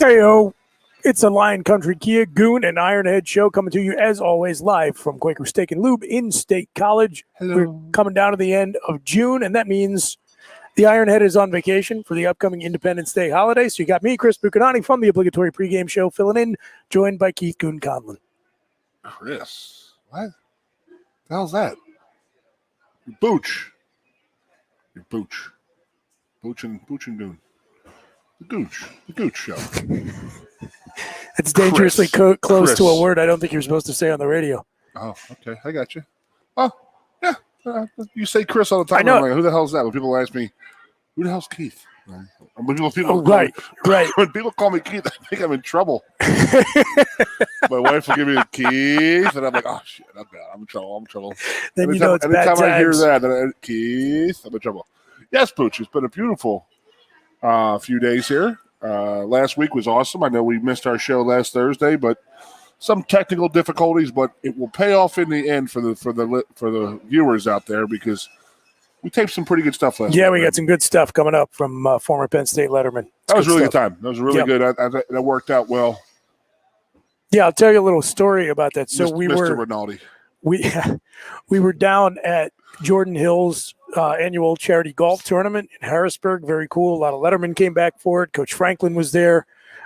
Heyo, it's a Lion Country Kia Goon and Ironhead show coming to you, as always, live from Quaker Steak Lube in State College. Hello. We're coming down to the end of June, and that means the Ironhead is on vacation for the upcoming Independence Day holiday. So you got me, Chris Bucanani, from the obligatory pregame show, filling in, joined by Keith Goon Conlon. Chris, what the hell's that? Your booch. Your booch. Booch and Goon. The Gooch show. It's dangerously close Chris. to a word I don't think you're supposed to say on the radio. Oh, okay. I got you. Oh, yeah. You say Chris all the time. I know. I'm like, who the hell's that? When people ask me, who the hell's Keith? When people Right. When people call me Keith, I think I'm in trouble. My wife will give me Keith, and I'm like, oh, shit, I'm in trouble. Then you know it's bad times. Anytime I hear times. that, Keith, I'm in trouble. Yes, Pooch, it's been a beautiful few days here. Last week was awesome. I know we missed our show last Thursday, but some technical difficulties, but it will pay off in the end for the viewers out there because we taped some pretty good stuff last week. Yeah, we got some good stuff coming up from former Penn State letterman. That was a really good time. That was really good. That worked out well. Yeah, I'll tell you a little story about that. So Mr. Rinaldi. We were down at Jordan Hill's annual charity golf tournament in Harrisburg. Very cool. A lot of lettermen came back for it. Coach Franklin was there.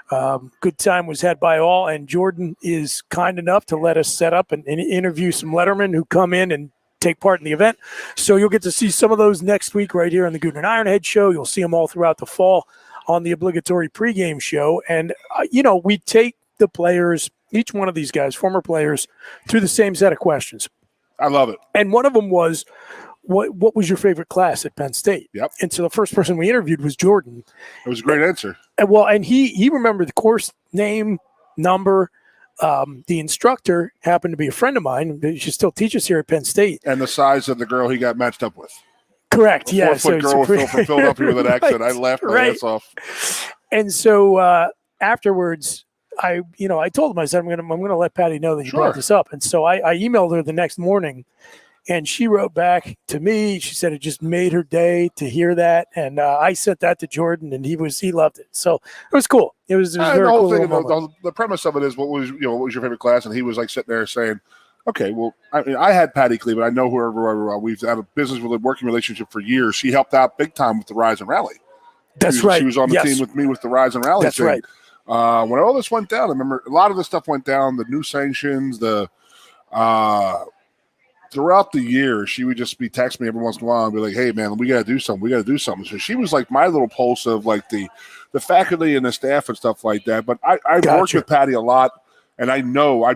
Good time was had by all. And Jordan is kind enough to let us set up and interview some lettermen who come in and take part in the event. So you'll get to see some of those next week right here on the Goon and Ironhead show. You'll see them all throughout the fall on the obligatory pregame show. And, we take the players, each one of these guys, former players, through the same set of questions. I love it. And one of them was, what was your favorite class at Penn State? Yep. And so the first person we interviewed was Jordan. It was a great answer. And he remembered the course name, number. The instructor happened to be a friend of mine. She still teaches here at Penn State. And the size of the girl he got matched up with. Correct. A Yeah. 4-foot girl from Philadelphia with an accent. I laughed my ass off. And so afterwards, I told him, I said, I'm gonna let Patty know that you brought this up. And so I emailed her the next morning, and she wrote back to me. She said it just made her day to hear that, and I sent that to Jordan, and he loved it. So it was cool. It was very the whole cool. thing, the premise of it is what was your favorite class, and he was like sitting there saying, okay, well, I had Patty Cleveland. I know whoever we've had a business with a working relationship for years. She helped out big time with the Rise and Rally. That's right. She was on the team with me with the Rise and Rally. That's thing. right. When all this went down, I remember a lot of this stuff went down, the new sanctions, throughout the year, she would just be texting me every once in a while and be like, hey, man, we got to do something. So she was like my little pulse of like the faculty and the staff and stuff like that. But I've worked with Patty a lot, and I know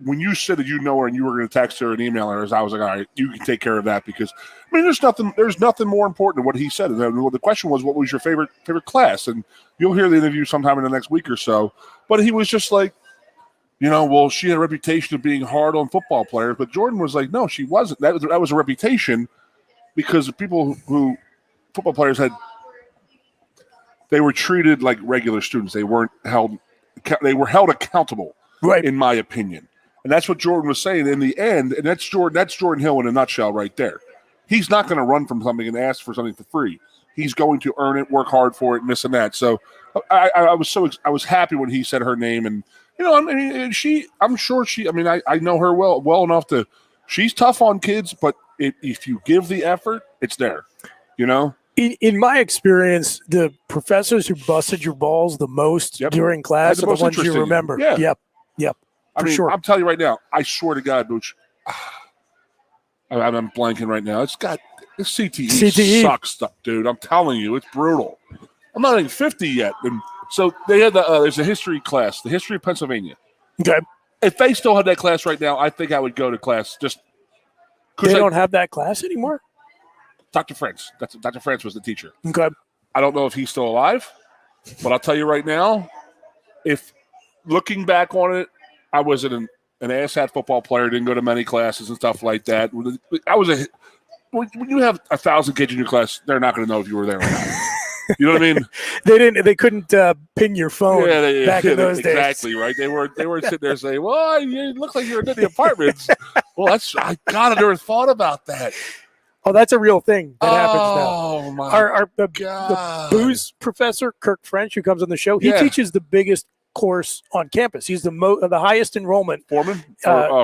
when you said that you know her and you were going to text her and email her, I was like, all right, you can take care of that because, I mean, there's nothing more important than what he said. And the question was, what was your favorite class? And you'll hear the interview sometime in the next week or so. But he was just like, well, she had a reputation of being hard on football players. But Jordan was like, no, she wasn't. That was a reputation because the people who football players had, they were treated like regular students. They were held accountable, right? In my opinion. And that's what Jordan was saying in the end. And that's Jordan Hill in a nutshell right there. He's not going to run from something and ask for something for free. He's going to earn it, work hard for it, and this and that. So I was happy when he said her name. And, I'm sure I know her well enough she's tough on kids, but if you give the effort, it's there, In my experience, the professors who busted your balls the most during class are the ones you remember. Yeah. Yep. Sure. I'm telling you right now, I swear to God, Booch, I'm blanking right now. It's got this CTE sucks stuff, dude. I'm telling you, it's brutal. I'm not even 50 yet. And so they had there's a history class, the history of Pennsylvania. Okay. If they still had that class right now, I think I would go to class just because they don't have that class anymore? Dr. France. Dr. France was the teacher. Okay. I don't know if he's still alive, but I'll tell you right now, if looking back on it, I wasn't an asshat football player, didn't go to many classes and stuff like that. When you have 1,000 kids in your class, they're not going to know if you were there or not. You know what I mean? They couldn't ping your phone back in those days. Exactly, right? They were sitting there saying, well, you look like you're in the apartments. Well, I never thought about that. Oh, that's a real thing that happens now. Oh my The God. booze professor, Kirk French, who comes on the show, he teaches the biggest course on campus. He's the highest enrollment. Foreman?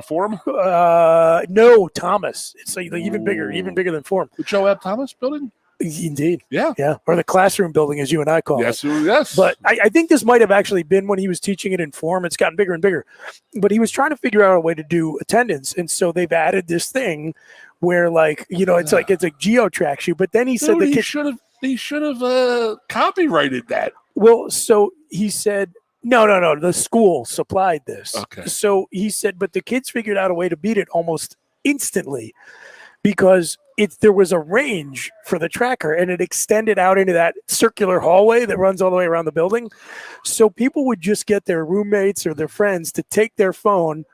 Forum? No, Thomas. It's like even bigger than Forum. The Joe Ab Thomas building? Indeed. Yeah. Yeah. Or the classroom building, as you and I call it. Yes. But I think this might have actually been when he was teaching it in Forum. It's gotten bigger and bigger. But he was trying to figure out a way to do attendance. And so they've added this thing where, like, it's like it's a geo-track shoot. But then he said he should have copyrighted that. Well, so he said, no. The school supplied this. Okay. So he said, but the kids figured out a way to beat it almost instantly because there was a range for the tracker and it extended out into that circular hallway that runs all the way around the building. So people would just get their roommates or their friends to take their phone,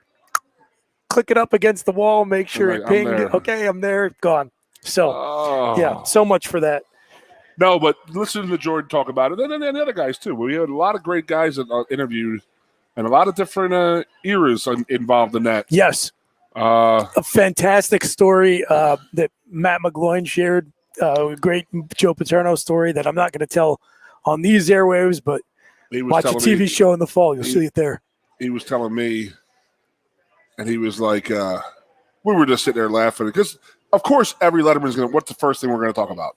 click it up against the wall, make sure it pinged. Okay, I'm there, gone. So, yeah, so much for that. No, but listen to Jordan talk about it, and then the other guys too. We had a lot of great guys that interviewed, and a lot of different eras involved in that. Yes, a fantastic story that Matt McGloin shared. A great Joe Paterno story that I'm not going to tell on these airwaves, but watch a TV show in the fall. You'll see it there. He was telling me, and he was like, we were just sitting there laughing because, of course, every Letterman's going to. What's the first thing we're going to talk about?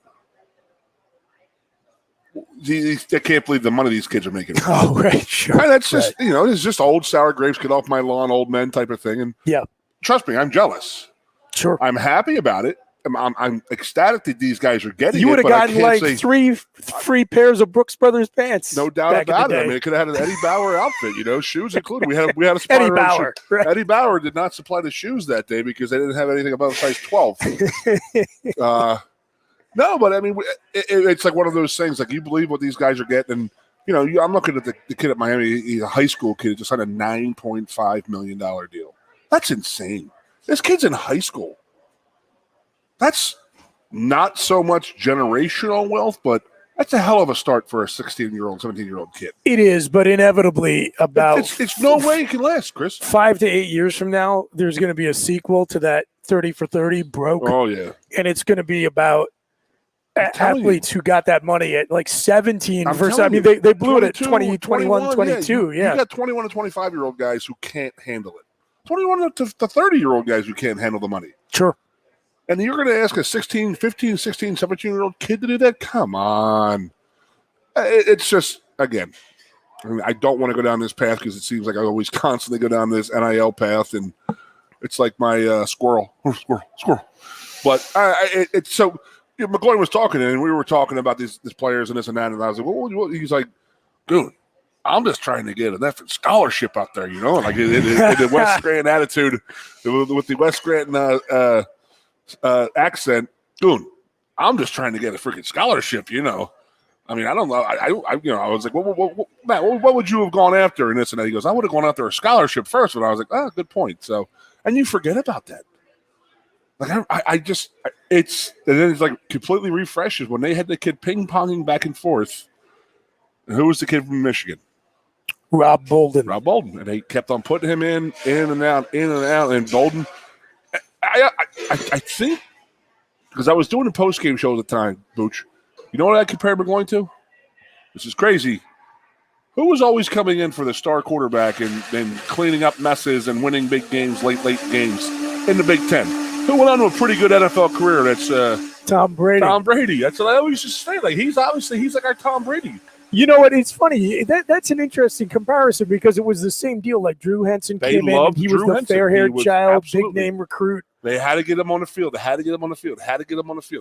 I can't believe the money these kids are making. Oh, right, sure. And that's just, it's just old sour grapes, get off my lawn, old men type of thing. And yeah, trust me, I'm jealous. Sure. I'm happy about it. I'm ecstatic that these guys are getting it. You would have gotten like 3 free pairs of Brooks Brothers pants. No doubt about it. I mean, it could have had an Eddie Bauer outfit, shoes included. We had a Eddie Bauer. Right. Eddie Bauer did not supply the shoes that day because they didn't have anything above size 12. No, but I mean, it's like one of those things. Like, you believe what these guys are getting. And, I'm looking at the kid at Miami. He's a high school kid. Just signed a $9.5 million deal. That's insane. This kid's in high school. That's not so much generational wealth, but that's a hell of a start for a 16-year-old, 17-year-old kid. It is, but inevitably about it's no way it can last, Chris. 5 to 8 years from now, there's going to be a sequel to that 30 for 30 broke. Oh, yeah. And it's going to be about athletes who got that money at like 17 versus, I mean, they blew it at 20, 21, 22. Yeah. You got 21 to 25-year-old guys who can't handle it. 21 to 30-year-old guys who can't handle the money. Sure. And you're going to ask a 16, 15, 16, 17-year-old kid to do that? Come on. It's just, again, I don't want to go down this path because it seems like I always constantly go down this NIL path, and it's like my squirrel. But it's so McGloin was talking, and we were talking about these players and this and that, and I was like, well, he's like, dude, I'm just trying to get an effort scholarship out there, like in the West Scranton attitude, with the West Scranton accent. Dude, I'm just trying to get a freaking scholarship, I mean, I don't know. I was like, Matt, what would you have gone after in this and that? He goes, I would have gone after a scholarship first. And I was like, good point. So, and you forget about that. Like, it's like completely refreshes when they had the kid ping-ponging back and forth. And who was the kid from Michigan? Rob Bolden. And they kept on putting him in and out. And Bolden, I think, because I was doing a post-game show at the time, Booch, you know what I compared McGloin to? This is crazy. Who was always coming in for the star quarterback and cleaning up messes and winning big games, late games in the Big Ten? Who went on to a pretty good NFL career? That's Tom Brady. Tom Brady. That's what I always just say. Like, he's like our Tom Brady. You know what? It's funny. That's an interesting comparison because it was the same deal. Like, Drew Henson came in, and he was the fair-haired child, big-name recruit. They had to get him on the field.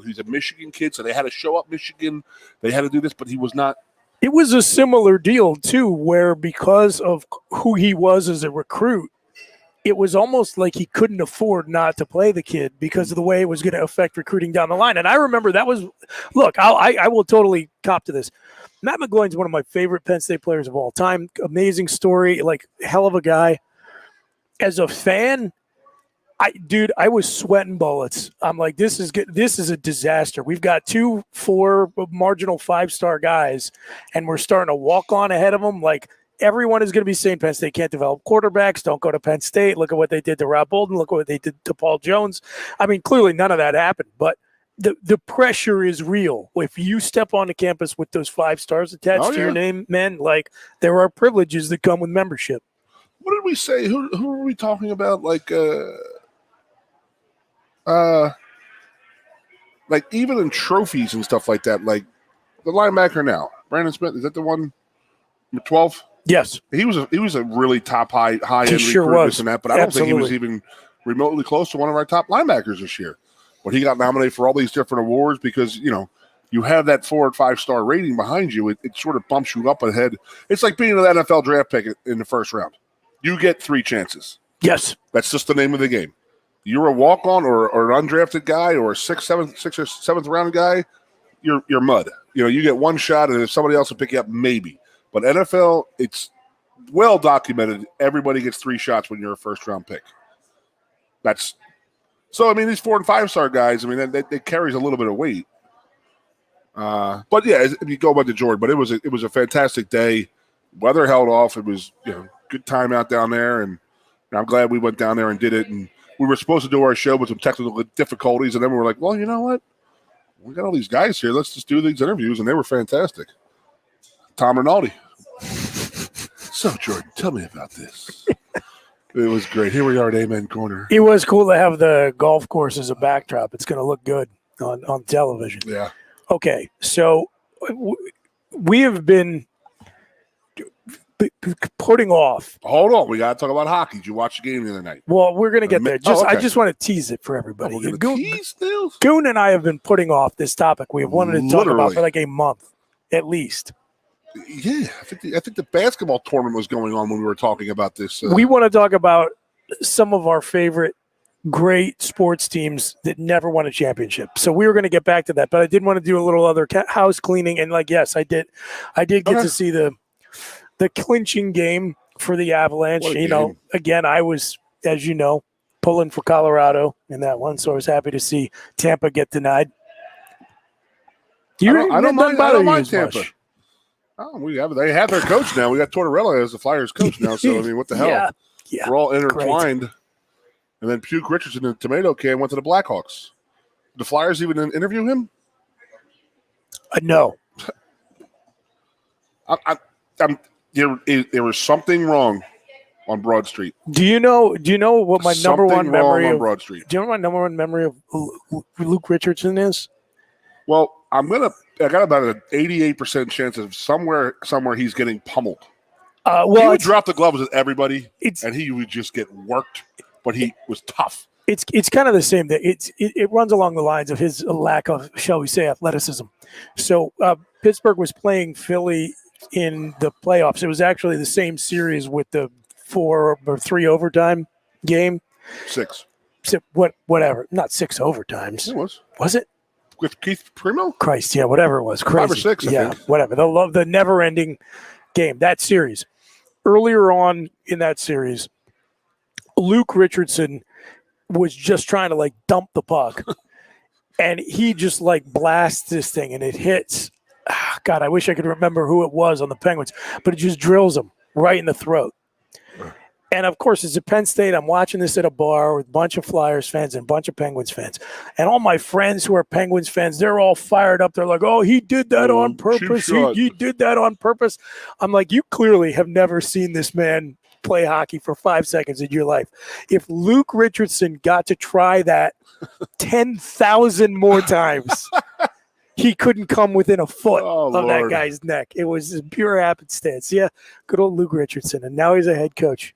He's a Michigan kid, so they had to show up Michigan. They had to do this, but he was not. It was a similar deal, too, where because of who he was as a recruit, it was almost like he couldn't afford not to play the kid because of the way it was going to affect recruiting down the line. And I remember that was – look, I will totally cop to this. Matt McGloin's one of my favorite Penn State players of all time. Amazing story, like hell of a guy. As a fan, I was sweating bullets. I'm like, this is good. This is a disaster. We've got 2 4 marginal 5-star guys, and we're starting to walk on ahead of them. Like, everyone is going to be saying Penn State can't develop quarterbacks. Don't go to Penn State. Look at what they did to Rob Bolden. Look at what they did to Paul Jones. I mean, clearly none of that happened, but the pressure is real. If you step onto campus with those 5 stars attached to your name, man, like there are privileges that come with membership. What did we say? Who were we talking about? Like even in trophies and stuff like that, like the linebacker now, Brandon Smith, is that the one, 12? Yes. He was a really top high end sure recruit was. and that, but I don't think he was even remotely close to one of our top linebackers this year. But he got nominated for all these different awards because, you have that 4 or 5 star rating behind you. It sort of bumps you up ahead. It's like being an NFL draft pick in the first round. You get 3 chances. Yes. That's just the name of the game. You're a walk-on or an undrafted guy or a 6th or 7th round guy, you're mud. You get 1 shot, and if somebody else will pick you up, maybe. But NFL, it's well documented. Everybody gets 3 shots when you're a first-round pick. These 4 and 5 star guys, that carries a little bit of weight. But yeah, if you go back to Jordan, but it was a fantastic day. Weather held off. It was good time out down there, and I'm glad we went down there and did it. And we were supposed to do our show with some technical difficulties, and then we were like, well, you know what? We got all these guys here. Let's just do these interviews, and they were fantastic. Tom Rinaldi. So, Jordan, tell me about this. It was great. Here we are at Amen Corner. It was cool to have the golf course as a backdrop. It's going to look good on television. Yeah. Okay, so we have been putting off. Hold on. We got to talk about hockey. Did you watch the game the other night? Well, we're going to get there. Okay. I just want to tease it for everybody. We're going to tease still? Goon and I have been putting off this topic. We have wanted to talk about for like a month at least. Yeah, I think the basketball tournament was going on when we were talking about this. We want to talk about some of our favorite great sports teams that never won a championship. So we were going to get back to that, but I did want to do a little other house cleaning. And yes, I did get to see the clinching game for the Avalanche. Again, I was, as you know, pulling for Colorado in that one. So I was happy to see Tampa get denied. I don't mind Tampa. Much. Oh, they have their coach now. We got Tortorella as the Flyers coach now. So, what the hell? Yeah. We're all intertwined. Great. And then Puke Richardson in the tomato can went to the Blackhawks. Did the Flyers even interview him? No. There was something wrong on Broad Street. Do you know what my number one memory on Broad Street? Do you know what my number one memory of Luke Richardson is? Well, I got about an 88% chance of somewhere he's getting pummeled. He would drop the gloves with everybody, and he would just get worked. But he was tough. It's kind of the same. That it runs along the lines of his lack of, shall we say, athleticism. So Pittsburgh was playing Philly in the playoffs. It was actually the same series with the 4 or 3 overtime game. 6. Whatever. Not 6 overtimes. It was. Was it? With Keith Primo? Christ, yeah, whatever it was. Crazy. 5 or 6, I think. Whatever. The never-ending game, that series. Earlier on in that series, Luke Richardson was just trying to, dump the puck. And he just, blasts this thing, and it hits. God, I wish I could remember who it was on the Penguins. But it just drills him right in the throat. And, of course, it's at Penn State. I'm watching this at a bar with a bunch of Flyers fans and a bunch of Penguins fans. And all my friends who are Penguins fans, they're all fired up. They're like, oh, he did that on purpose. He did that on purpose. I'm like, you clearly have never seen this man play hockey for 5 seconds in your life. If Luke Richardson got to try that 10,000 more times, he couldn't come within a foot of that guy's neck. It was pure happenstance. Yeah, good old Luke Richardson. And now he's a head coach.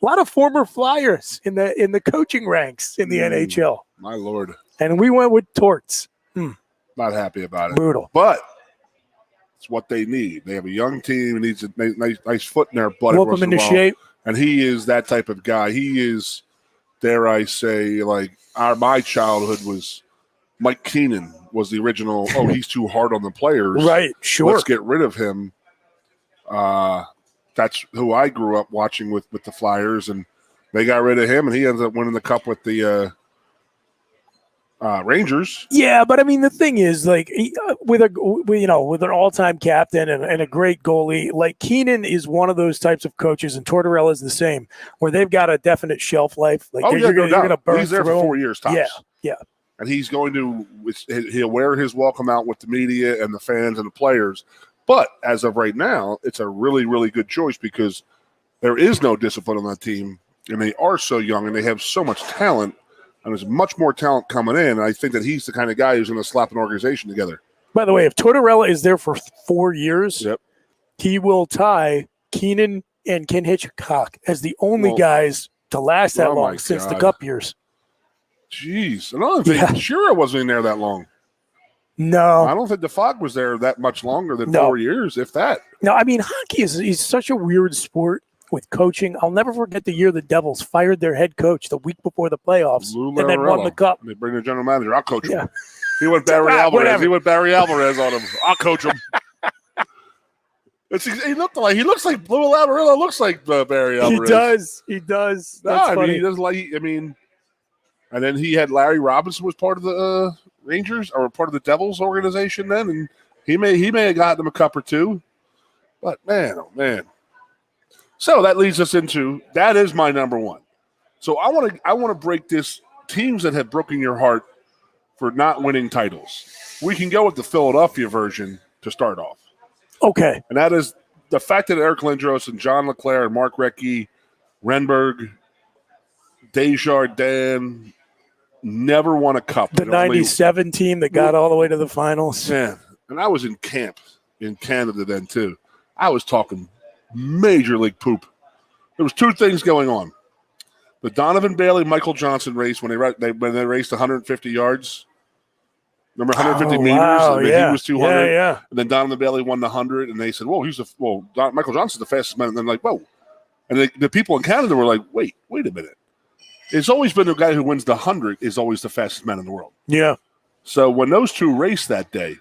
A lot of former Flyers in the coaching ranks in the NHL. My Lord. And we went with Torts. Not happy about it. Brutal. But it's what they need. They have a young team who needs a nice foot in their butt. Whoop them into shape. And he is that type of guy. He is, dare I say, my childhood was Mike Keenan was the original, he's too hard on the players. Right, sure. Let's get rid of him. That's who I grew up watching with the Flyers, and they got rid of him, and he ends up winning the cup with the Rangers. Yeah, but the thing is, with an all-time captain and a great goalie, Keenan is one of those types of coaches, and Tortorella is the same, where they've got a definite shelf life. You're going to burn. He's there for 4 years tops. Yeah. and he'll wear his welcome out with the media and the fans and the players. But as of right now, it's a really, really good choice because there is no discipline on that team, and they are so young, and they have so much talent, and there's much more talent coming in. And I think that he's the kind of guy who's going to slap an organization together. By the way, if Tortorella is there for 4 years, Yep. he will tie Keenan and Ken Hitchcock as the only guys to last that long since the Cup years. Jeez. Another thing, Shira wasn't in there that long. No. I don't think DeFog was there that much longer than 4 years, if that. No, I mean, hockey is such a weird sport with coaching. I'll never forget the year the Devils fired their head coach the week before the playoffs and then won the Cup. They bring the general manager. I'll coach him. He went Barry Alvarez. Whatever. He went Barry Alvarez on him. I'll coach him. He looks like Lou Lamoriello looks like Barry Alvarez. He does. That's funny. He does and then he had Larry Robinson was part of the Rangers or part of the Devils organization then, and he may have gotten them a cup or two. But man, oh man. So that leads us into that is my number one. So I want to break this teams that have broken your heart for not winning titles. We can go with the Philadelphia version to start off. Okay. And that is the fact that Eric Lindros and John LeClaire and Mark Recchi, Renberg, Desjardins never won a cup. The 97 team that got all the way to the finals. Man, and I was in camp in Canada then too. I was talking major league poop. There was two things going on. The Donovan Bailey, Michael Johnson race when they raced 150 yards. Remember 150 meters? Wow, and he was 200. Yeah. And then Donovan Bailey won the 100, and they said, "Whoa, Michael Johnson's the fastest man." And then like, "Whoa," and the people in Canada were like, "Wait a minute." It's always been the guy who wins the 100 is always the fastest man in the world. Yeah. So when those two raced that day,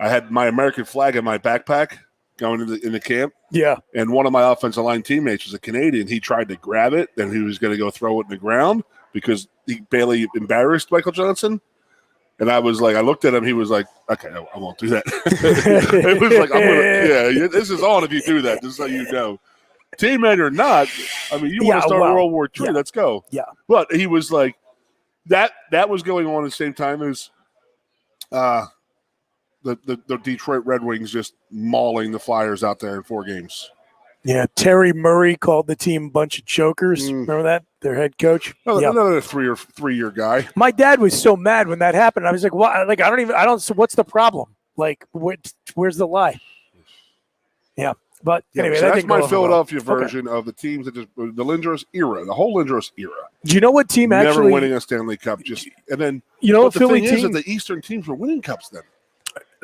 I had my American flag in my backpack going in the camp. Yeah. And one of my offensive line teammates was a Canadian. He tried to grab it, and he was going to go throw it in the ground because Bailey embarrassed Michael Johnson. And I was like, I looked at him. He was like, okay, I won't do that. It was like, this is on if you do that, just so you know. Teammate or not, I mean, you want to start World War III, let's go. Yeah. But he was like, that was going on at the same time as the Detroit Red Wings just mauling the Flyers out there in 4 games. Yeah, Terry Murray called the team a bunch of chokers. Remember that? Their head coach. Another 3-year guy. My dad was so mad when that happened. I was like, "What? Like, I don't. So what's the problem? Like, where's the lie?" Yeah, but anyway, so that's my Philadelphia version of the teams that just the Lindros era, the whole Lindros era. Do you know what team never winning a Stanley Cup? And then what the Philly thing team is that the Eastern teams were winning cups then.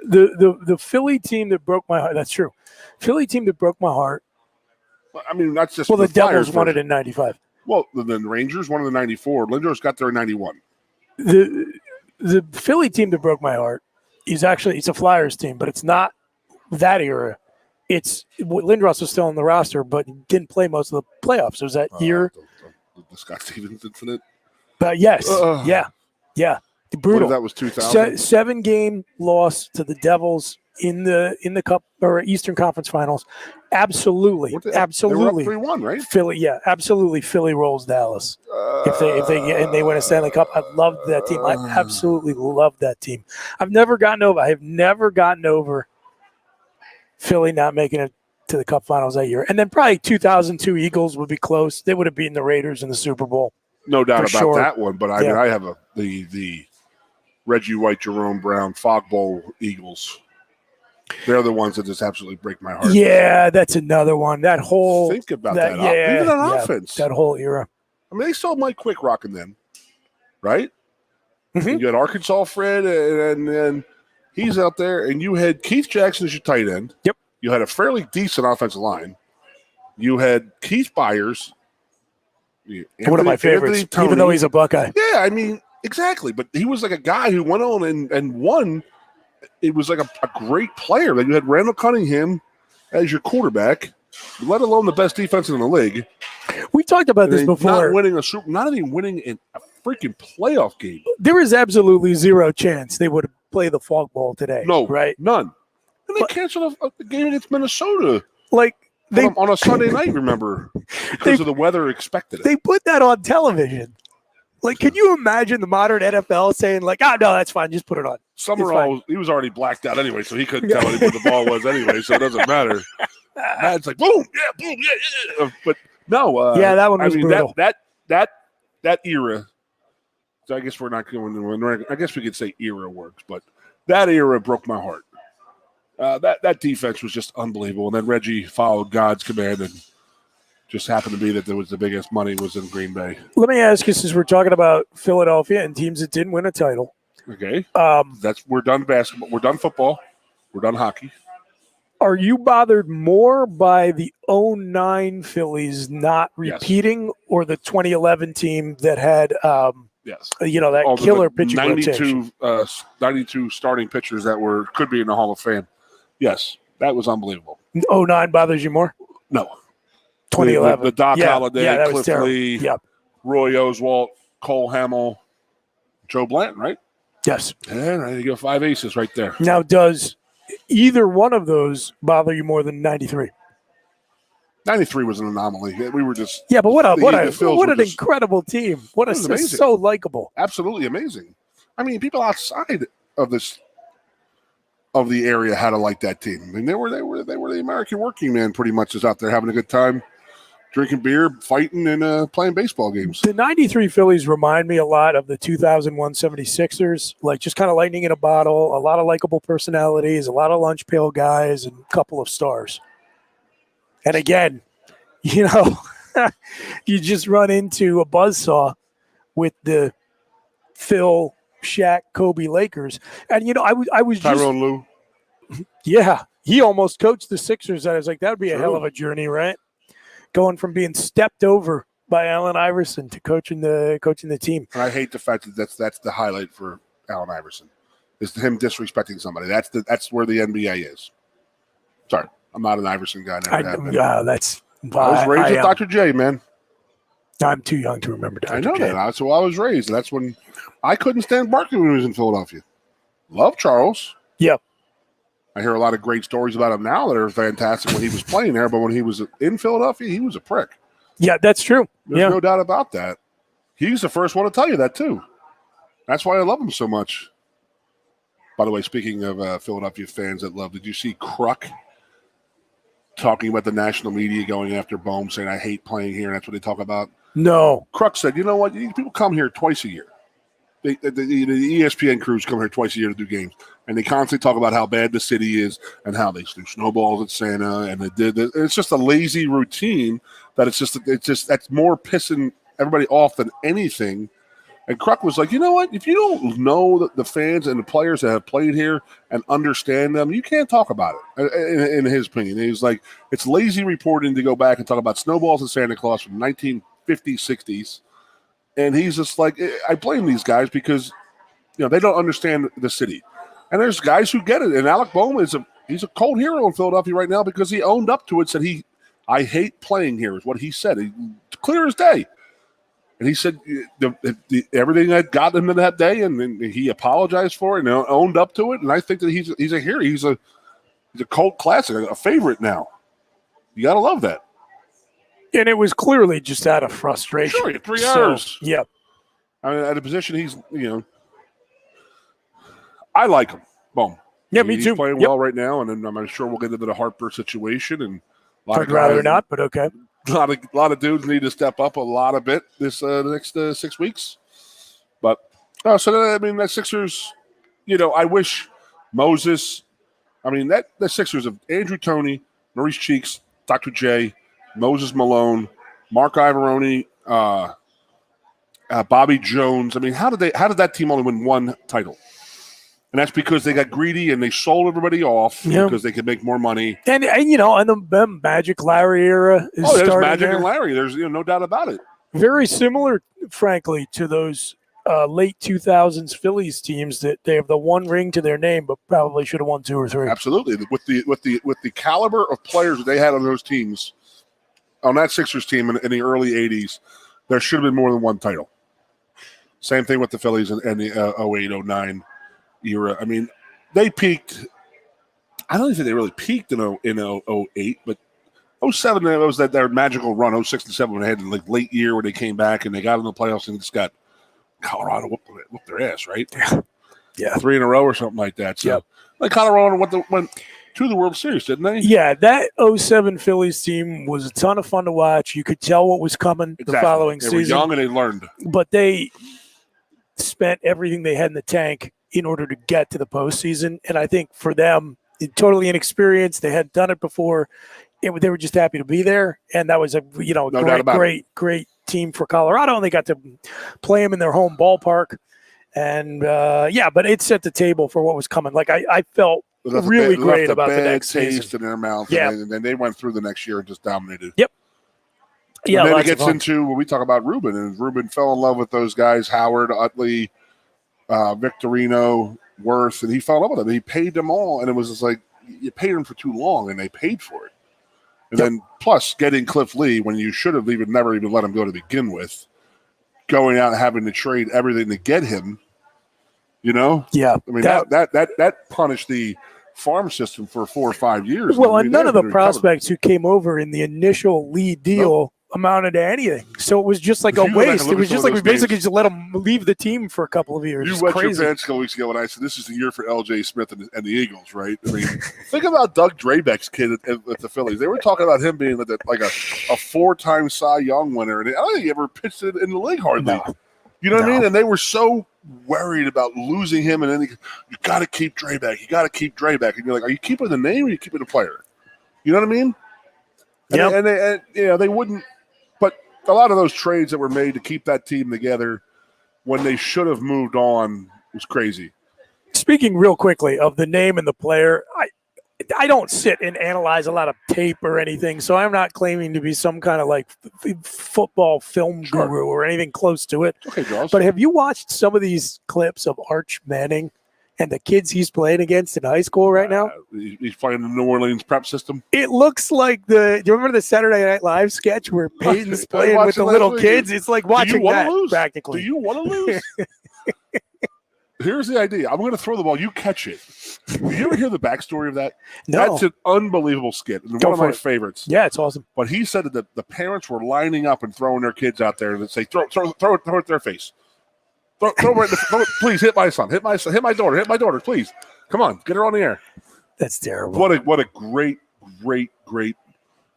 The Philly team that broke my heart. That's true. Philly team that broke my heart. I mean, that's just the Devils won it in '95. Well, the Rangers won it in '94. Lindros got there in '91. The Philly team that broke my heart is actually it's a Flyers team, but it's not that era. It's Lindros was still on the roster, but didn't play most of the playoffs. It was that year. The Scott Stevens incident. But yes, yeah, brutal. That was 2000. 7-game loss to the Devils in the Cup or Eastern Conference Finals. Absolutely. They were up 3-1, right? Philly, absolutely. Philly rolls Dallas. If they win a Stanley Cup, I loved that team. I absolutely loved that team. I have never gotten over Philly not making it to the Cup Finals that year. And then probably 2002 Eagles would be close. They would have beaten the Raiders in the Super Bowl. No doubt about that one. But I mean, I have the Reggie White, Jerome Brown, Fog Bowl Eagles. They're the ones that just absolutely break my heart. Yeah, that's another one. That whole think about that. Even on offense, that whole era. I mean, they saw Mike Quick rocking them, right? Mm-hmm. You got Arkansas Fred, and he's out there, and you had Keith Jackson as your tight end. Yep. You had a fairly decent offensive line. You had Keith Byers. One of my favorites, even though he's a Buckeye. Yeah, I mean, exactly. But he was like a guy who went on and won. It was like a great player. Like you had Randall Cunningham as your quarterback, let alone the best defense in the league. We talked about this before. Not even winning in a freaking playoff game. There is absolutely zero chance they would play the Fog Bowl today. No, right? None. And they canceled the game against Minnesota. Like on a Sunday night, remember, because of the weather expected it. They put that on television. Like, can you imagine the modern NFL saying, like, no, that's fine. Just put it on. Summerall, he was already blacked out anyway, so he couldn't tell anybody what the ball was anyway, so it doesn't matter. Mad's like, boom, yeah. But no. That one was brutal. That era, so I guess we're not going to, I guess we could say era works, but that era broke my heart. That defense was just unbelievable. And then Reggie followed God's command and just happened to be that there was the biggest money was in Green Bay. Let me ask you, since we're talking about Philadelphia and teams that didn't win a title. Okay. We're done basketball. We're done football. We're done hockey. Are you bothered more by the 2009 Phillies not repeating or the 2011 team that had yes, that killer pitching 92 starting pitchers that could be in the Hall of Fame? Yes, that was unbelievable. 2009 bothers you more? No. 2011. The Doc Holliday, Cliff Lee, yep. Roy Oswalt, Cole Hamel, Joe Blanton, right? Yes. And there you go, 5 aces right there. Now, does either one of those bother you more than 93? 93 was an anomaly. We were just but what an incredible team! So likable, absolutely amazing. I mean, people outside of the area had to like that team. I mean, they were the American working man, pretty much, is out there having a good time, drinking beer, fighting, and playing baseball games. The 93 Phillies remind me a lot of the 2001 76ers, like just kind of lightning in a bottle, a lot of likable personalities, a lot of lunch pail guys, and a couple of stars. And again, you just run into a buzzsaw with the Phil, Shaq, Kobe Lakers. And, I was just – Tyrone Lue. Yeah. He almost coached the Sixers. I was like, that would be a hell of a journey, right? Going from being stepped over by Allen Iverson to coaching the team. And I hate the fact that that's the highlight for Allen Iverson, is him disrespecting somebody. That's where the NBA is. Sorry, I'm not an Iverson guy. I was raised with Dr. J, man. I'm too young to remember Dr. I know J. that. That's who I was raised. And that's when I couldn't stand Barkley when he was in Philadelphia. Love Charles. Yep. I hear a lot of great stories about him now that are fantastic when he was playing there, but when he was in Philadelphia, he was a prick. Yeah, that's true. There's no doubt about that. He's the first one to tell you that, too. That's why I love him so much. By the way, speaking of Philadelphia fans that love, did you see Kruk talking about the national media going after Bohm, saying, I hate playing here, and that's what they talk about? No. Kruk said, you know what? People come here twice a year. The ESPN crews come here twice a year to do games, and they constantly talk about how bad the city is and how they threw snowballs at Santa, and it's just a lazy routine that's more pissing everybody off than anything. And Kruk was like, you know what? If you don't know the fans and the players that have played here and understand them, you can't talk about it. In his opinion, he's like, it's lazy reporting to go back and talk about snowballs and Santa Claus from 1950s, 60s. And he's just like, I blame these guys because, they don't understand the city. And there's guys who get it. And Alec Bohm he's a cold hero in Philadelphia right now because he owned up to it, said I hate playing here is what he said. Clear as day. And he said everything that got him to that day, and he apologized for it and owned up to it. And I think that he's a hero. He's a cult classic, a favorite now. You got to love that. And it was clearly just out of frustration. Sure, 3 hours. Yep. I mean, at a position he's, I like him. Boom. Yeah, me too. He's playing well right now, and then I'm sure we'll get into the Harper situation. And I'd rather not, but okay. A lot of dudes need to step up a bit this next 6 weeks. But that Sixers, I wish Moses. I mean that Sixers of Andrew Toney, Maurice Cheeks, Dr. J, Moses Malone, Mark Ivoroni, Bobby Jones. I mean, how did that team only win one title? And that's because they got greedy and they sold everybody off because they could make more money. And the Magic Larry era is starting. There's Magic and Larry. There's no doubt about it. Very similar, frankly, to those late 2000s Phillies teams that they have the one ring to their name, but probably should have won 2 or 3. Absolutely, with the caliber of players that they had on those teams, on that Sixers team in the early 80s, there should have been more than one title. Same thing with the Phillies in the 08-09 era. I mean, they peaked. I don't think they really peaked in 08, but 07 was their magical run. 06 and 07 when they had the late year where they came back and they got in the playoffs and just got Colorado whooped their ass, right? Yeah. 3 in a row or something like that. So, like Colorado went to the World Series, didn't they? Yeah, that 07 Phillies team was a ton of fun to watch. You could tell what was coming the following season. They were young and they learned. But they spent everything they had in the tank in order to get to the postseason. And I think for them, totally inexperienced. They hadn't done it before. They were just happy to be there. And that was a great team for Colorado. And they got to play them in their home ballpark. And, but it set the table for what was coming. Like, I felt really great about the next taste season. In their mouth. Yeah. And then they went through the next year and just dominated. Yep. Yeah, and then it gets into when we talk about Ruben, and Ruben fell in love with those guys, Howard, Utley, Victorino, Worth, and he fell in love with them. He paid them all, and it was just like, you paid them for too long, and they paid for it. And then plus getting Cliff Lee when you should have never even let him go to begin with, going out and having to trade everything to get him, Yeah. I mean, that punished the farm system for 4 or 5 years. Well, and none of the prospects who came over in the initial Lee deal amounted to anything. So it was just like a waste. It was just like we basically just let them leave the team for a couple of years. You wet your pants a couple weeks ago when I said this is the year for L.J. Smith and the Eagles, right? I mean, think about Doug Drabeck's kid at the Phillies. They were talking about him being like a 4-time Cy Young winner, and I don't think he ever pitched it in the league hardly. No. You know what I mean? And they were so worried about losing him, and then you got to keep Drabeck. You got to keep Drabeck, and you're like, are you keeping the name or are you keeping the player? You know what I mean? Yeah. And they wouldn't. But a lot of those trades that were made to keep that team together when they should have moved on was crazy. Speaking real quickly of the name and the player, I don't sit and analyze a lot of tape or anything, so I'm not claiming to be some kind of like football film guru or anything close to it. Okay, Jaws. But have you watched some of these clips of Arch Manning and the kids he's playing against in high school right now? He's playing the New Orleans prep system. It looks like do you remember the Saturday Night Live sketch where Peyton's playing with the little kids? It's like watching that practically. Do you want to lose? Here's the idea. I'm going to throw the ball. You catch it. Do you ever hear the backstory of that? No. That's an unbelievable skit. And one of my favorites. Yeah, it's awesome. But he said that the parents were lining up and throwing their kids out there and say, throw it at their face. Throw it, please hit my son. Hit my daughter, please. Come on, get her on the air. That's terrible. What a great.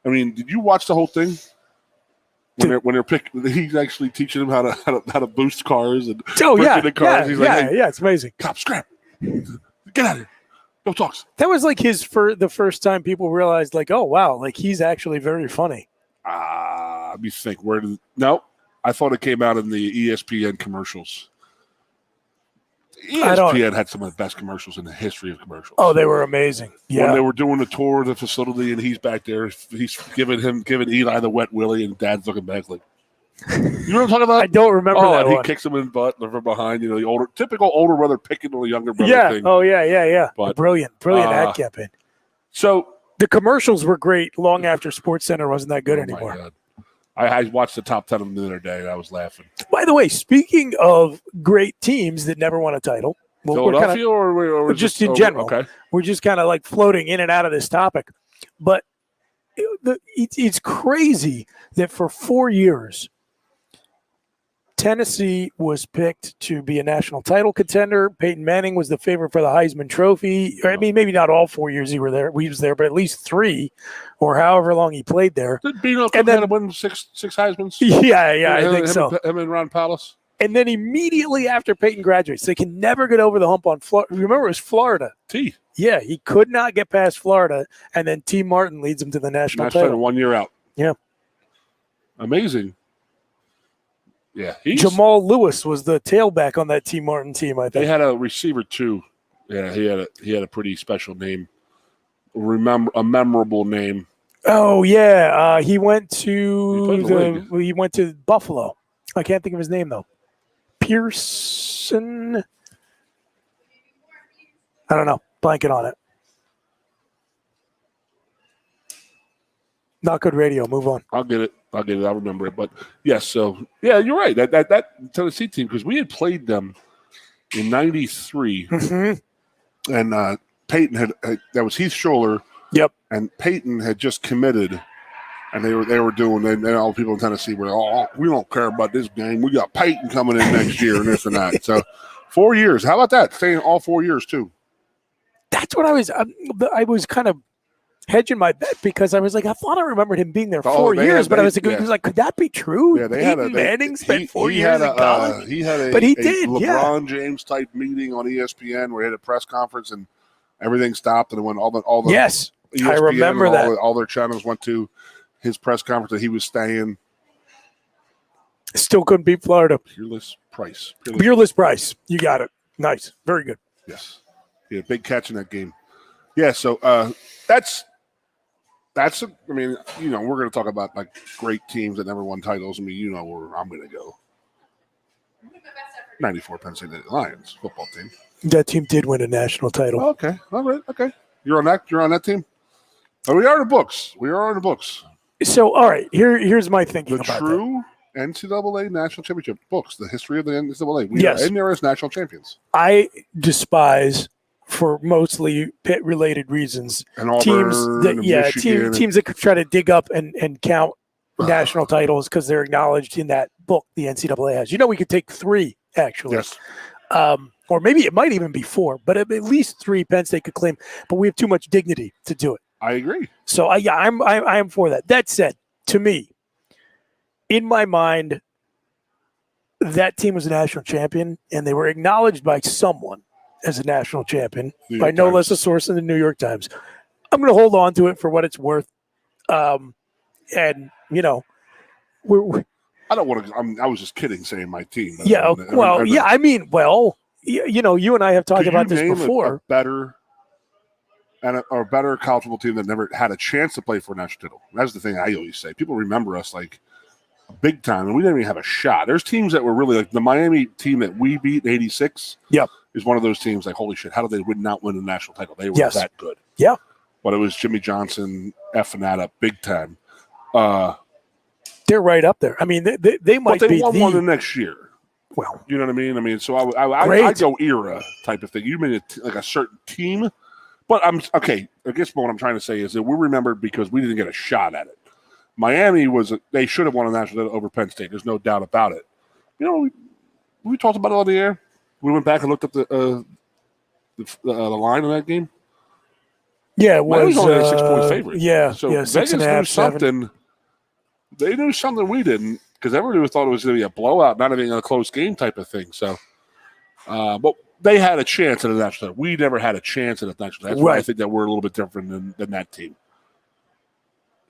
I mean, did you watch the whole thing? When they're picking, he's actually teaching them how to boost cars and the cars. He's like, hey, it's amazing. Cop, scrap, get out of here, no talks. That was like the first time people realized, like, oh wow, like he's actually very funny. Let me think. No, I thought it came out in the ESPN commercials. ESPN had some of the best commercials in the history of commercials. Oh, they were amazing. Yeah. When they were doing the tour of the facility and he's back there, he's giving Eli the wet willy and Dad's looking back like, you know what I'm talking about? I don't remember that and one. He kicks him in the butt from behind, the typical older brother picking on the younger brother thing. Oh, yeah. But, brilliant ad campaign. So the commercials were great long after SportsCenter wasn't that good anymore. My God. I watched the top 10 of them the other day, and I was laughing. By the way, speaking of great teams that never won a title, Philadelphia or just in general, okay. We're just kind of like floating in and out of this topic. But it's crazy that for 4 years, Tennessee was picked to be a national title contender. Peyton Manning was the favorite for the Heisman Trophy. I mean, maybe not all 4 years he was there, but at least 3 or however long he played there. Did Bino come down and win six Heismans? Yeah, I think so. Him and Ron Palace. And then immediately after Peyton graduates, they can never get over the hump on Florida. Remember, it was Florida. T. Yeah, he could not get past Florida, and then T. Martin leads him to the national title. 1 year out. Yeah. Amazing. Yeah, Jamal Lewis was the tailback on that T. Martin team, I think. They had a receiver, too. Yeah, he had a pretty special name. A memorable name. Oh, yeah. He went to Buffalo. I can't think of his name, though. Pearson. I don't know. Blanket on it. Not good radio. Move on. I'll get it. I'll remember it. But yes, so yeah, you're right. That Tennessee team, because we had played them in '93, and Peyton had that was Heath Scholler. Yep. And Peyton had just committed And they were doing, and all the people in Tennessee were, oh, we don't care about this game. We got Peyton coming in next year and this and that. So 4 years. How about that? Staying all 4 years too. That's what I was kind of hedging my bet because I was like, I thought I remembered him being there 4 years, but I was like, could that be true? Yeah, Manning spent 4 years in college. He had but he did, LeBron James type meeting on ESPN where he had a press conference and everything stopped and it went all the yes, ESPN I remember that all their channels went to his press conference that he was staying. Still couldn't beat Florida. Peerless Price. You got it. Nice. Very good. Yes. He had a big catch in that game. Yeah, so that's I mean, we're going to talk about like great teams that never won titles. I mean, where I'm going to go. 94 Penn State Lions football team. That team did win a national title. Oh, okay. All right. Okay. You're on that team? Oh, we are in the books. So, all right, here's my thinking about the true NCAA national championship books, the history of the NCAA. We are in there as national champions. I despise, for mostly Pitt-related reasons, and Auburn, teams that try to dig up and count national titles because they're acknowledged in that book the NCAA has. We could take 3, actually. Yes. Or maybe it might even be 4, but at least 3 Penn State could claim, but we have too much dignity to do it. I agree. So I am for that. That said, to me, in my mind, that team was a national champion, and they were acknowledged by someone as a national champion by no less a source than the New York Times. I'm going to hold on to it for what it's worth, and I don't want to. I was just kidding, saying my team. Yeah. I mean, you and I have talked about this before. A better college football team that never had a chance to play for a national title. That's the thing I always say. People remember us like big time, and we didn't even have a shot. There's teams that were really like the Miami team that we beat in '86. Yep. Is one of those teams like, holy shit, how did they not win the national title? They were that good. Yeah. But it was Jimmy Johnson effing that up big time. They're right up there. I mean, they might be. But they won one the next year. Well, you know what I mean? I mean, so I go era type of thing. You mean like a certain team? But I guess what I'm trying to say is that we're remembered because we didn't get a shot at it. Miami they should have won a national title over Penn State. There's no doubt about it. We talked about it on the air. We went back and looked up the line in that game. Yeah, it was only a 6-point favorite. Yeah, so yeah, Vegas knew something. They knew something we didn't because everybody thought it was going to be a blowout, not even a close game type of thing. So, but they had a chance at a national title. We never had a chance at a national title. That's why I think that we're a little bit different than that team.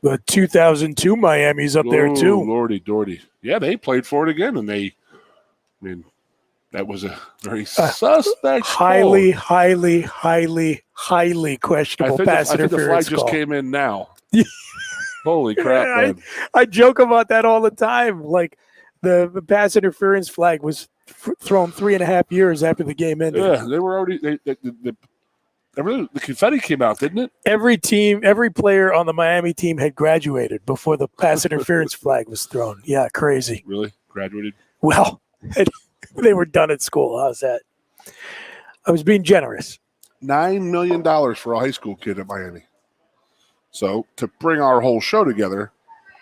The 2002 Miami's up there too. Lordy Doherty. Yeah, they played for it again, and that was a very suspect, highly questionable pass interference. I think the flag just came in now. Holy crap, man. I joke about that all the time. Like the pass interference flag was thrown 3.5 years after the game ended. Yeah, they were already the confetti came out, didn't it? Every player on the Miami team had graduated before the pass interference flag was thrown. Yeah, crazy. Really? Graduated? Well, they were done at school. How's that? I was being generous. $9 million for a high school kid at Miami. So to bring our whole show together,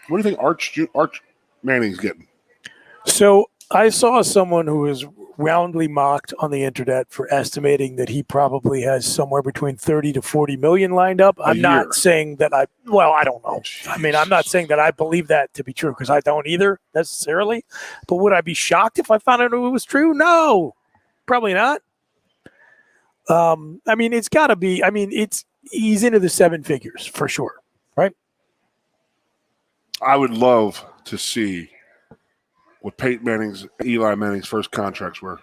what do you think Arch Manning's getting? So I saw someone who was roundly mocked on the internet for estimating that he probably has somewhere between 30 to 40 million lined up. I'm not saying that I don't know. I mean, I'm not saying that I believe that to be true because I don't either necessarily. But would I be shocked if I found out it was true? No, probably not. I mean, it's got to be. I mean, he's into the 7 figures for sure, right? I would love to see what Peyton Manning's, Eli Manning's first contracts were.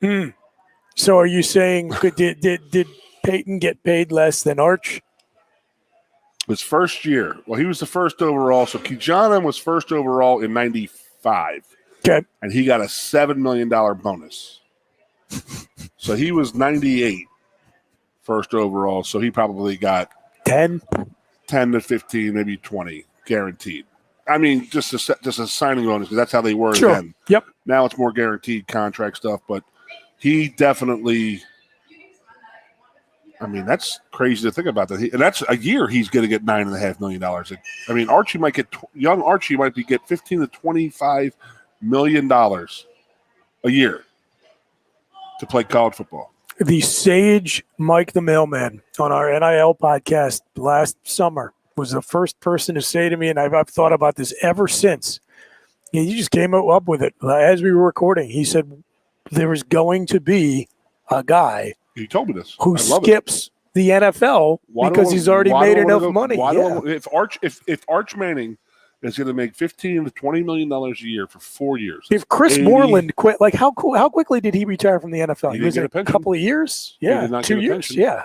So are you saying did Peyton get paid less than Arch? His first year. Well, he was the first overall. So Kijana was first overall in 95. Okay. And he got a $7 million bonus. So he was 98 first overall. So he probably got 10 to 15, maybe 20 guaranteed. I mean, just a signing bonus because that's how they were then. Yep. Now it's more guaranteed contract stuff, but he definitely I mean, that's crazy to think about that. And that's a year he's going to get $9.5 million. I mean, Archie might get young Archie might get $15 to $25 million a year to play college football. The sage Mike the Mailman on our NIL podcast last summer was the first person to say to me, and I've thought about this ever since. He just came up with it as we were recording. He said there was going to be a guy He told me this. who skips the NFL because he's already made enough money. If Arch Manning is going to make $15 to $20 million a year for 4 years. If Chris Moreland quit, like how quickly did he retire from the NFL? He was get it a pension. A couple of years? Yeah, 2 years. Pension.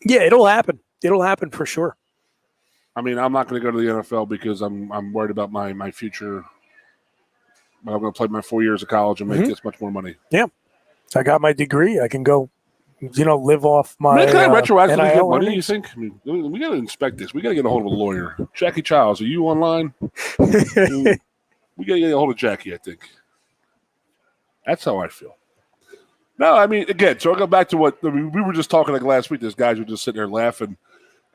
Yeah, it'll happen. It'll happen for sure. I mean, I'm not going to go to the NFL because I'm worried about my future. I'm going to play my 4 years of college and make this much more money. Yeah, I got my degree. I can go, live off my. Can I retroactively NIL get money? earnings? You think? I mean, we got to inspect this. We got to get a hold of a lawyer. Jackie Childs, are you online? We got to get a hold of Jackie. I think that's how I feel. No, I mean, again, so I'll go back to what we were just talking like last week. There's guys who are just sitting there laughing.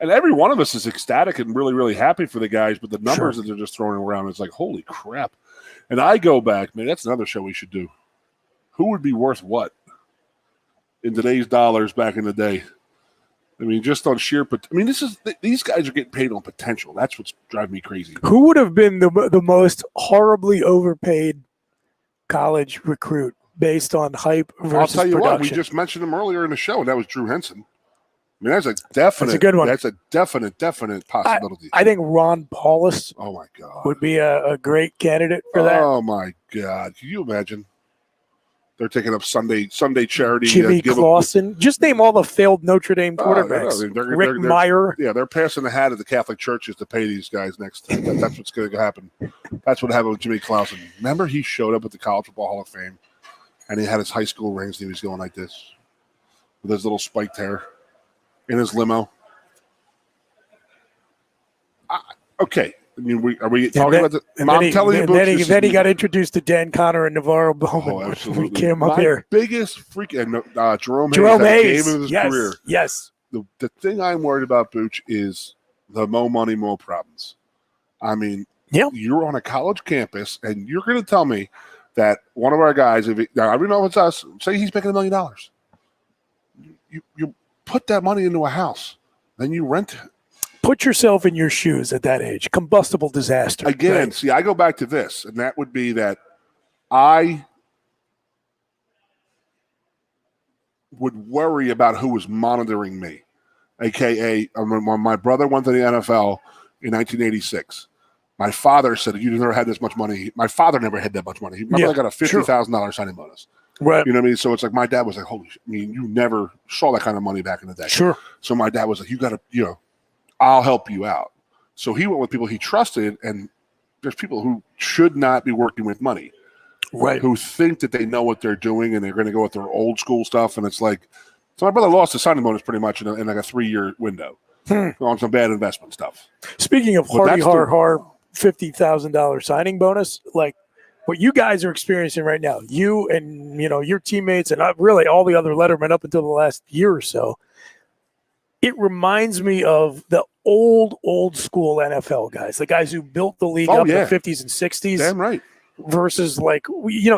And every one of us is ecstatic and really, really happy for the guys, but the numbers that they're just throwing around, it's like, holy crap. And I go back, man, that's another show we should do. Who would be worth what in today's dollars back in the day? I mean, just on sheer – I mean, these guys are getting paid on potential. That's what's driving me crazy. Who would have been the most horribly overpaid college recruit based on hype versus I'll tell you production? what, we just mentioned him earlier in the show, and that was Drew Henson. I mean, that's a good one. That's a definite possibility. I think Ron Paulus would be a great candidate for that. Oh, my God. Can you imagine? They're taking up Sunday charity. Jimmy Clausen. Just name all the failed Notre Dame quarterbacks. Rick Meyer. Yeah, they're passing the hat at the Catholic churches to pay these guys next time. That's what's going to happen. That's what happened with Jimmy Clausen. Remember, he showed up at the College Football Hall of Fame, and he had his high school rings, and he was going like this with his little spiked hair. In his limo. Okay. I mean, are we talking about the – I'm telling you, then he got introduced to Dan Connor and Navarro Bowman. Oh, absolutely. We came up here. Biggest freak – Jerome Hayes. Game of his career. Yes. The thing I'm worried about, Booch, is the mo money, mo problems. I mean, you're on a college campus, and you're going to tell me that one of our guys – I don't know if it's us – say he's making $1 million. You put that money into a house, then you rent it. Put yourself in your shoes at that age. Combustible disaster. Again, right? See, I go back to this, and that would be that I would worry about who was monitoring me, a.k.a. when my brother went to the NFL in 1986. My father said, you never had this much money. My father never had that much money. My brother got a $50,000 signing bonus. Right. You know what I mean? So it's like my dad was like, holy shit. I mean, you never saw that kind of money back in the day. Sure. So my dad was like, you got to, I'll help you out. So he went with people he trusted, and there's people who should not be working with money. Right. Who think that they know what they're doing and they're going to go with their old school stuff. And it's like, so my brother lost his signing bonus pretty much in like a 3-year window on some bad investment stuff. Speaking of $50,000 signing bonus, like, what you guys are experiencing right now, you and your teammates and really all the other lettermen up until the last year or so, it reminds me of the old school NFL guys, the guys who built the league up in the 50s and 60s. Damn right. Versus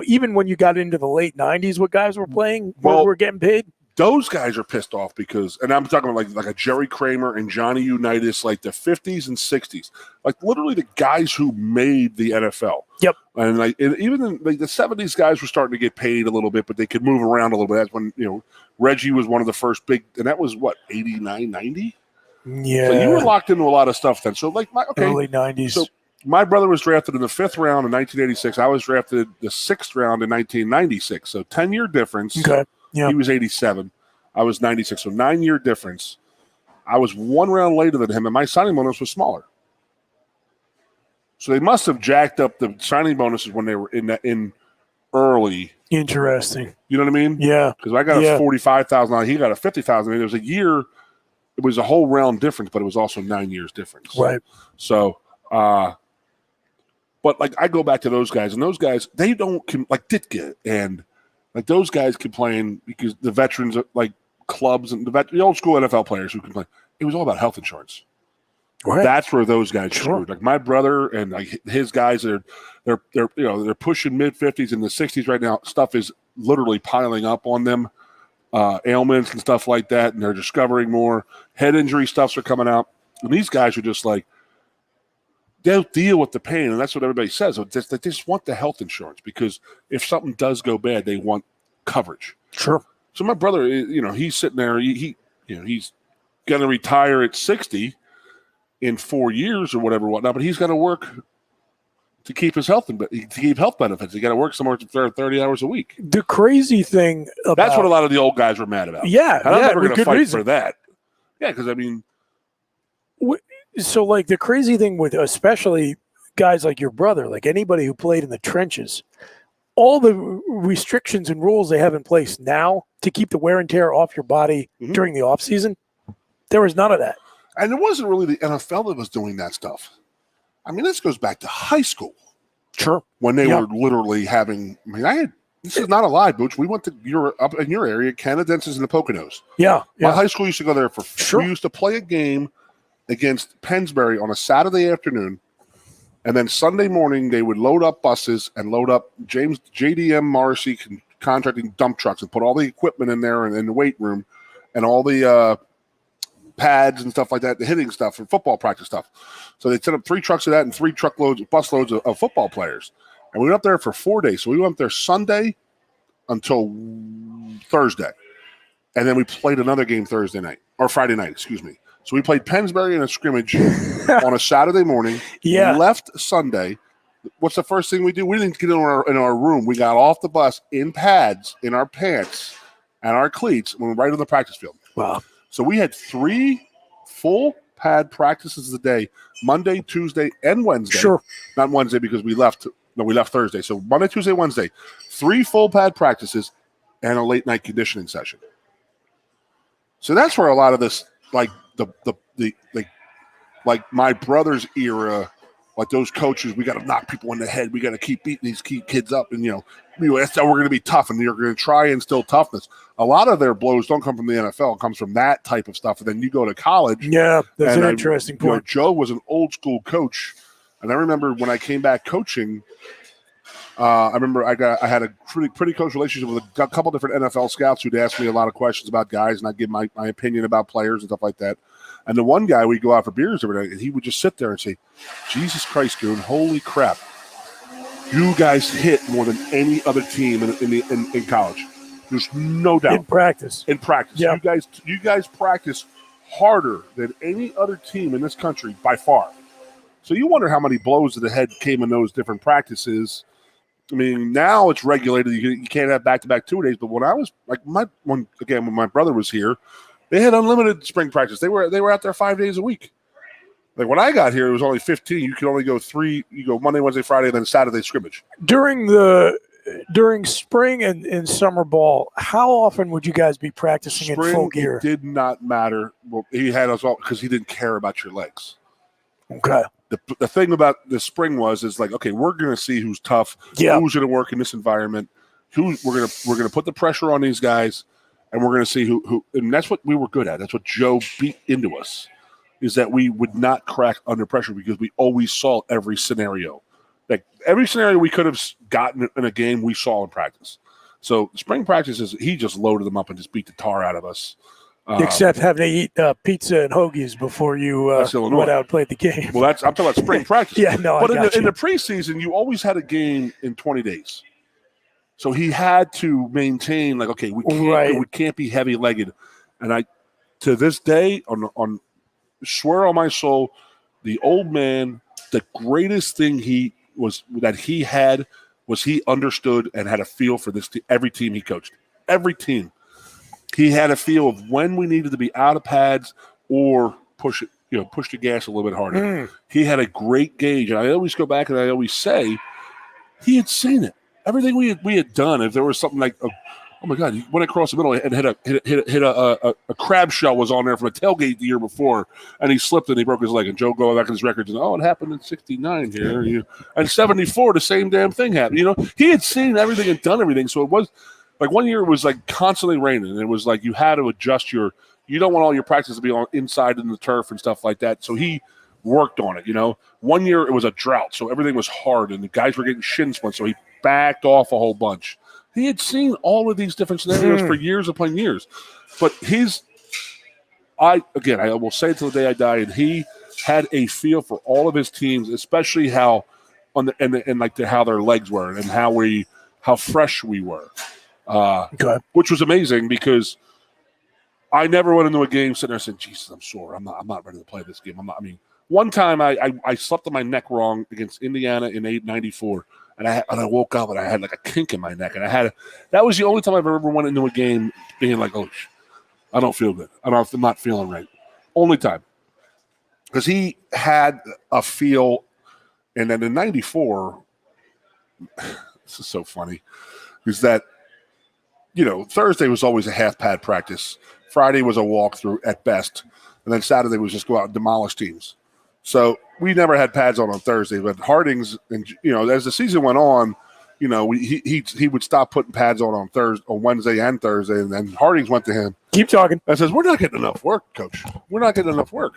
even when you got into the late 90s, what guys were playing, were getting paid. Those guys are pissed off because, and I'm talking about like a Jerry Kramer and Johnny Unitas, like the 50s and 60s, like literally the guys who made the NFL. Yep. And even in the 70s, guys were starting to get paid a little bit, but they could move around a little bit. That's when Reggie was one of the first big, and that was what 89, 90. Yeah. So you were locked into a lot of stuff then. So early 90s. So my brother was drafted in the 5th round in 1986. I was drafted the 6th round in 1996. So 10-year difference. Okay. Yeah. He was 87. I was 96. So 9-year difference. I was 1 round later than him, and my signing bonus was smaller. So they must have jacked up the signing bonuses when they were in early. Interesting. You know what I mean? Yeah. Because I got a $45,000. He got a $50,000. It was a year. It was a whole round difference, but it was also 9 years difference. Right. So, but like I go back to those guys, and those guys like Ditka and like those guys complain because the veterans like clubs and the old school NFL players who can play. It was all about health insurance. Right. That's where those guys screwed. Like my brother and like his guys they're pushing mid-50s and the 60s right now. Stuff is literally piling up on them, ailments and stuff like that, and they're discovering more head injury stuffs are coming out. And these guys are just like, they'll deal with the pain, and that's what everybody says. They just want the health insurance because if something does go bad, they want coverage. Sure. So my brother, he's sitting there. He's going to retire at 60 in 4 years or whatnot. But he's got to work to keep his health benefits. He got to work somewhere 30 hours a week. The crazy thing about that's what a lot of the old guys were mad about. Yeah, and I'm never going to fight reason. for that. Yeah, because I mean. So, like, the crazy thing with especially guys like your brother, like anybody who played in the trenches, all the restrictions and rules they have in place now to keep the wear and tear off your body during the offseason, there was none of that. And it wasn't really the NFL that was doing that stuff. I mean, this goes back to high school. Sure. When they were literally having – this is not a lie, Booch. We went to up in your area, Canadenses and the Poconos. Yeah. My high school used to go there for sure. We used to play a game against Pennsbury on a Saturday afternoon, and then Sunday morning they would load up buses and load up JDM Morrissey contracting dump trucks and put all the equipment in there and in the weight room and all the pads and stuff like that, the hitting stuff and football practice stuff. So they set up 3 trucks of that and 3 busloads of football players. And we went up there for 4 days. So we went up there Sunday until Thursday. And then we played another game Friday night, excuse me. So we played Pennsbury in a scrimmage on a Saturday morning. Yeah. Left Sunday. What's the first thing we do? We didn't get in our room. We got off the bus in pads, in our pants, and our cleats. We were right on the practice field. Wow. So we had 3 full pad practices a day, Monday, Tuesday, and Wednesday. Sure. Not Wednesday because we left Thursday. So Monday, Tuesday, Wednesday, 3 full pad practices and a late night conditioning session. So that's where a lot of this, like like my brother's era, like those coaches, we got to knock people in the head. We got to keep beating these kids up. And, that's how we're going to be tough. And you're going to try and instill toughness. A lot of their blows don't come from the NFL. It comes from that type of stuff. And then you go to college. Yeah, that's an interesting point. Joe was an old school coach. And I remember when I came back coaching, I remember I had a pretty close relationship with a couple different NFL scouts who'd ask me a lot of questions about guys, and I'd give my opinion about players and stuff like that. And the one guy, we'd go out for beers every night, and he would just sit there and say, Jesus Christ, Goon, holy crap. You guys hit more than any other team in college. There's no doubt. In practice. Yeah. You guys practice harder than any other team in this country by far. So you wonder how many blows to the head came in those different practices. I mean, now it's regulated. You can't have back-to-back 2 days. But when I was when my brother was here, they had unlimited spring practice. They were out there 5 days a week. Like when I got here, it was only 15. You could only go 3. You go Monday, Wednesday, Friday, and then Saturday scrimmage. During spring and summer ball, how often would you guys be practicing in full gear? It did not matter. Well, he had us all because he didn't care about your legs. Okay. The thing about the spring is like, okay, we're going to see who's tough, who's going to work in this environment, we're going to put the pressure on these guys, and we're going to see who, and that's what we were good at. That's what Joe beat into us, is that we would not crack under pressure because we always saw every scenario. Like every scenario we could have gotten in a game, we saw in practice. So spring practices, he just loaded them up and just beat the tar out of us. Except having to eat pizza and hoagies before you went out and played the game. Well, I'm talking about spring practice. Yeah, no, but in the preseason, you always had a game in 20 days. So he had to maintain, like, okay, we can't be heavy-legged. And to this day, on swear on my soul, the old man, the greatest thing he had was he understood and had a feel for every team he coached. Every team. He had a feel of when we needed to be out of pads or push the gas a little bit harder. He had a great gauge, and I always go back and I always say he had seen it. Everything we had done. If there was something like, oh my God, he went across the middle and hit a crab shell was on there from a tailgate the year before, and he slipped and he broke his leg. And Joe go back in his records and it happened in '69 here, and '74 the same damn thing happened. He had seen everything and done everything, so it was. Like one year it was like constantly raining, and it was like you had to adjust you don't want all your practice to be on inside in the turf and stuff like that. So he worked on it, you know. One year it was a drought, so everything was hard, and the guys were getting shin splints, so he backed off a whole bunch. He had seen all of these different scenarios for years upon years. But I will say it till the day I die, and he had a feel for all of his teams, especially how how their legs were and how fresh we were. Which was amazing because I never went into a game sitting there saying, Jesus, I'm sore. I'm not ready to play this game. One time I slept on my neck wrong against Indiana in 94, and I woke up and I had like a kink in my neck, and that was the only time I've ever went into a game being like, oh, I don't feel good. I'm not feeling right. Only time. Because he had a feel, and then in 94, this is so funny, is that, you know, Thursday was always a half pad practice. Friday was a walkthrough at best, and then Saturday was just go out and demolish teams. So we never had pads on Thursday, but Harding's, and you know, as the season went on, you know, he would stop putting pads on Wednesday and Thursday, and then Harding's went to him. Keep talking. And says, "We're not getting enough work, Coach. We're not getting enough work."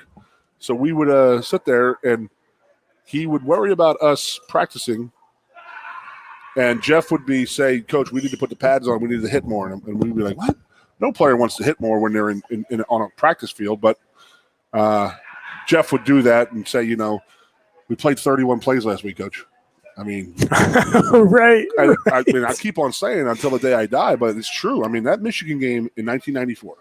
So we would sit there, and he would worry about us practicing. And Jeff would say, Coach, we need to put the pads on. We need to hit more. And we'd be like, what? No player wants to hit more when they're on a practice field. But Jeff would do that and say, you know, we played 31 plays last week, Coach. I mean, right. I mean, I keep on saying until the day I die, but it's true. I mean, that Michigan game in 1994,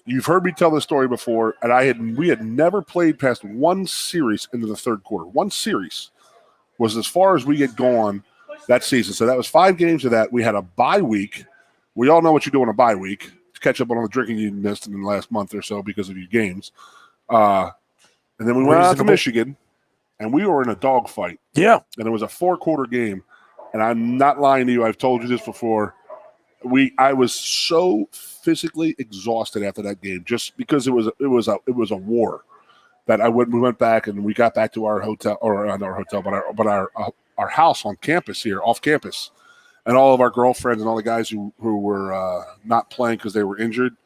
you've heard me tell this story before, and we had never played past one series into the third quarter. One series was as far as we had gone that season. So that was 5 games of that. We had a bye week. We all know what you do on a bye week to catch up on all the drinking you missed in the last month or so because of your games. And then we went out to Michigan, and we were in a dogfight. Yeah. And it was a 4-quarter game. And I'm not lying to you. I've told you this before. I was so physically exhausted after that game just because it was a war. That we went back and we got back to our hotel, or not our hotel, but our house on campus here, off campus, and all of our girlfriends and all the guys who were not playing because they were injured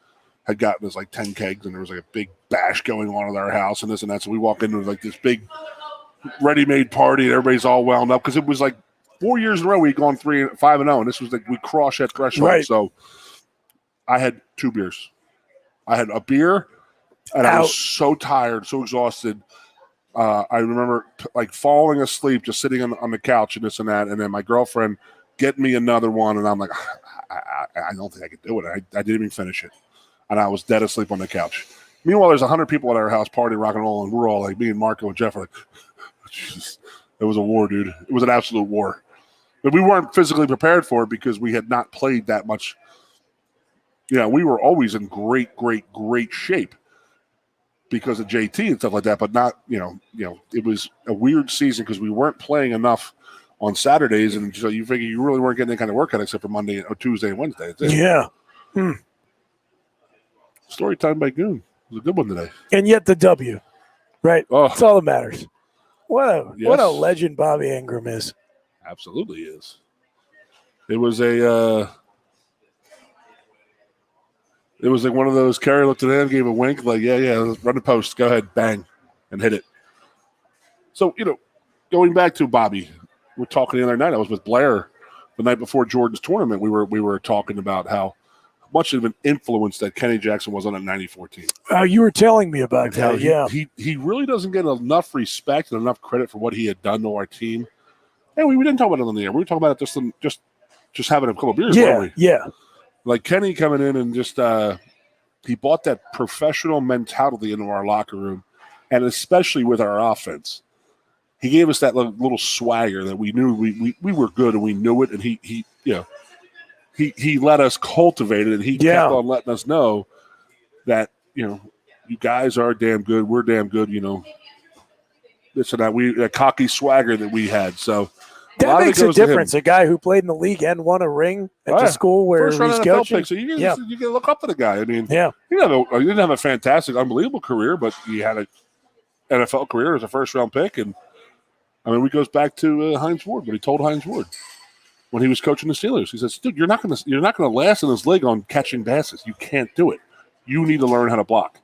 had gotten us like 10 kegs, and there was like a big bash going on at our house and this and that. So we walk into like this big ready-made party, and everybody's all wound up because it was like 4 years in a row we'd gone 5-0, and this was like we crossed that threshold. Right. So I had 2 beers. I had a beer. And I was so tired, so exhausted. I remember like falling asleep, just sitting on the couch and this and that. And then my girlfriend get me another one, and I'm like, I don't think I could do it. I didn't even finish it, and I was dead asleep on the couch. Meanwhile, there's 100 people at our house partying, rock and roll, and we're all like, me and Marco and Jeff are like, Jesus, it was a war, dude. It was an absolute war. But we weren't physically prepared for it because we had not played that much. You know, we were always in great, great, great shape because of JT and stuff like that, but not, you know, it was a weird season because we weren't playing enough on Saturdays, and so you figure you really weren't getting any kind of workout except for Monday or Tuesday and Wednesday. Yeah. Story time by Goon. It was a good one today. And yet the W, right? Oh. That's all that matters. What a legend Bobby Ingram is. Absolutely is. It was It was like one of those, Kerry looked at him, gave a wink, like, yeah, let's run the post. Go ahead, bang, and hit it. So, you know, going back to Bobby, we're talking the other night. I was with Blair the night before Jordan's tournament. We were talking about how much of an influence that Kenny Jackson was on that 94 team. You were telling me about that, yeah. He really doesn't get enough respect and enough credit for what he had done to our team. And we didn't talk about it on the air. We were talking about it just having a couple of beers, weren't we? Yeah. Like Kenny coming in and just he brought that professional mentality into our locker room, and especially with our offense. He gave us that little swagger that we knew we were good and we knew it, and he let us cultivate it, and he kept on letting us know that, you know, you guys are damn good, we're damn good, you know. This and that, that cocky swagger that we had. So that makes a difference. A guy who played in the league and won a ring at the school where he's coaching. Pick, so you can look up to the guy. I mean, he didn't have a fantastic, unbelievable career, but he had an NFL career as a first-round pick. And, I mean, we goes back to Hines Ward, but he told Hines Ward. when he was coaching the Steelers. He says, "Dude, you're not gonna last in this league on catching passes. You can't do it. You need to learn how to block."